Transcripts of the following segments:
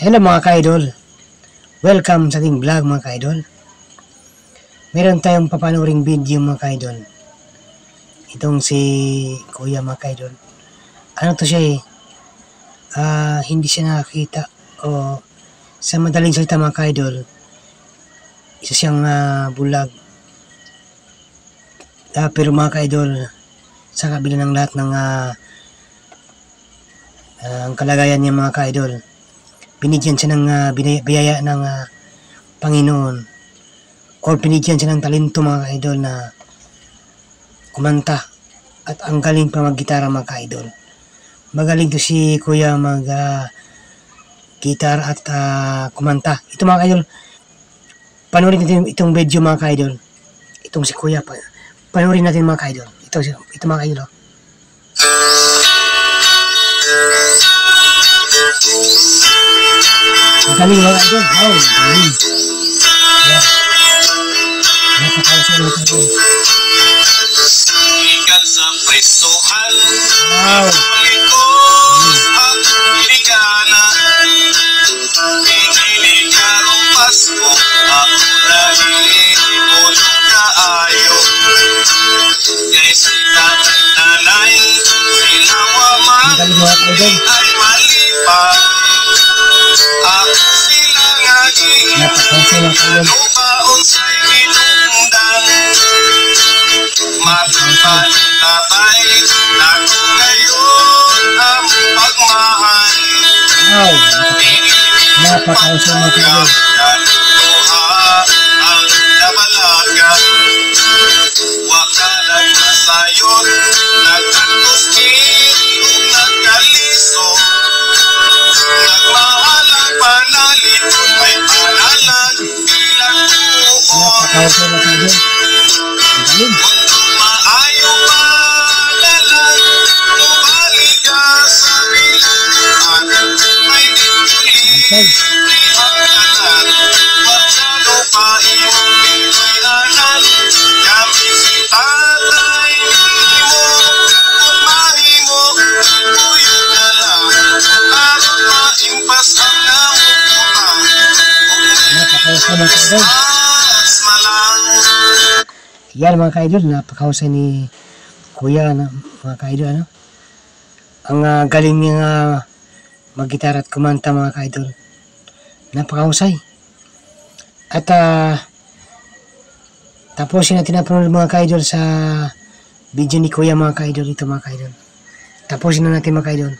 Hello mga ka-idol, welcome sa ating vlog mga ka-idol. Meron tayong papanuring video mga ka-idol. Itong si Kuya mga ka-idol. Ano to siya hindi siya nakakita o sa madaling salita mga ka-idol, isa siyang bulag. Pero mga ka-idol, sa kabila ng lahat ng ang kalagayan niya mga ka-idol, binigyan siya ng biyaya ng Panginoon, o binigyan siya ng talento mga ka-idol na kumanta at ang galing pa mag-gitara mga ka-idol. Magaling to si Kuya mag-gitar at kumanta. Ito mga ka-idol, panoorin natin itong video mga ka-idol. Itong si Kuya, panoorin natin mga ka-idol. Ito mga ka-idol. Galing mga idol. Wow, galing. Yeah. Napakausa mga idol. Ikat sa presohan. Wow. Ang hiligana. Hinihigarong Pasko. Ako dahil ulong kaayo. Kay si tatay nanay. Sinawa man. Galing mga idol. Ay malipa. Ako sila nga Napakausa mga idol. lupaon sa'y inundang matapay ako ngayon ang pagmahal. Wow. Napakausa mga idol. Kaluha ang nabalaga wakalan na sayon nagkantos o nagkaliso nagmahal ang panalit may panalag bilang buon. Napakausa mga idol. Galing. Mundo maayo padalan mubalik ka sa bilangan may Okay. libre ang tanan wag sa lupa iyong pinayanan kami si tatay mo kung mahimo kuyo na lang aron maimpas ang namukuha Napakausa mga idol. mas malang. Yan mga ka-idol, napakahusay ni Kuya mga ka-idol, ano? Ang galing niya mag-gitara at kumanta mga ka-idol. Napakahusay. At tapusin natin na panood mga ka-idol sa video ni Kuya mga ka-idol. Ito mga ka-idol. Tapusin na natin mga ka-idol.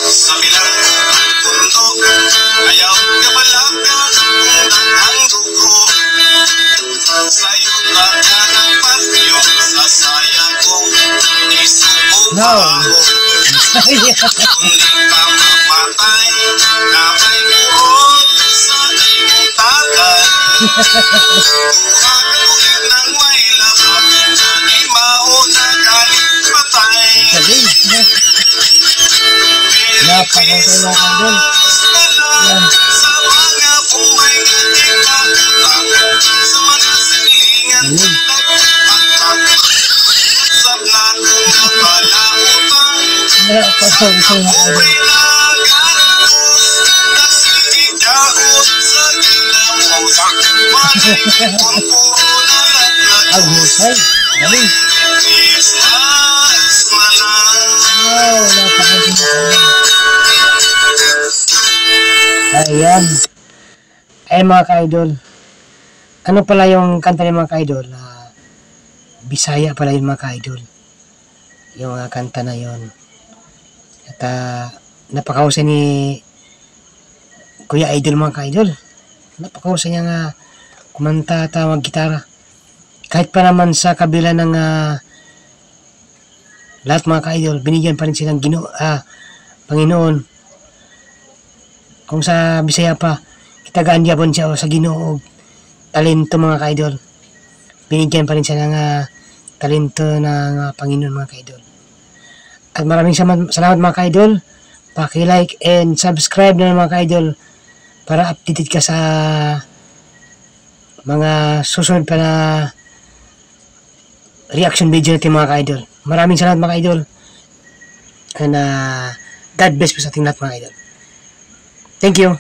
Sa bilang mundo, ayaw ka balaga ang dugo. Sa'yo baka ng pasyo, sa sayang ko, isubo No. ako. Kundi ka mamatay, na may buhol sa iyong tatay. Tuhaguin ng may laban, ni mauna galing patay. Galing. Napakahusay mga ka-idol. Yan. Sa mga buhay na tinatutang, sa mga silingan Galing. sa platong napalautang, Napakahusay mga ka-idol. buhay na gantos, nagsikigaot sa ginamusak. Walay kung puro na Ang husay. Galing. Christmas malang. Wow, napakahusay mga ka-idol. Ayan. Ay mga ka-idol. Ano pala yung kanta ng mga ka-idol? Bisaya pala yun mga ka-idol. Yung kanta na yun. At napakahusay ni Kuya Idol mga ka-idol. Napakahusay niya nga kumanta at mag-gitara. Kahit pa naman sa kabila ng lahat mga ka-idol, binigyan pa rin silang Panginoon. Kung sa Bisaya pa, kitagaan gyapon siya sa Ginoo talento mga ka-idol. Binigyan pa rin siya ng talento ng Panginoon mga ka-idol. At maraming salamat mga ka-idol. Paki-like and subscribe na mga ka-idol para updated ka sa mga susunod pa na reaction video natin mga ka-idol. Maraming salamat mga ka-idol. And God bless po sa ating lahat mga ka-idol. Thank you.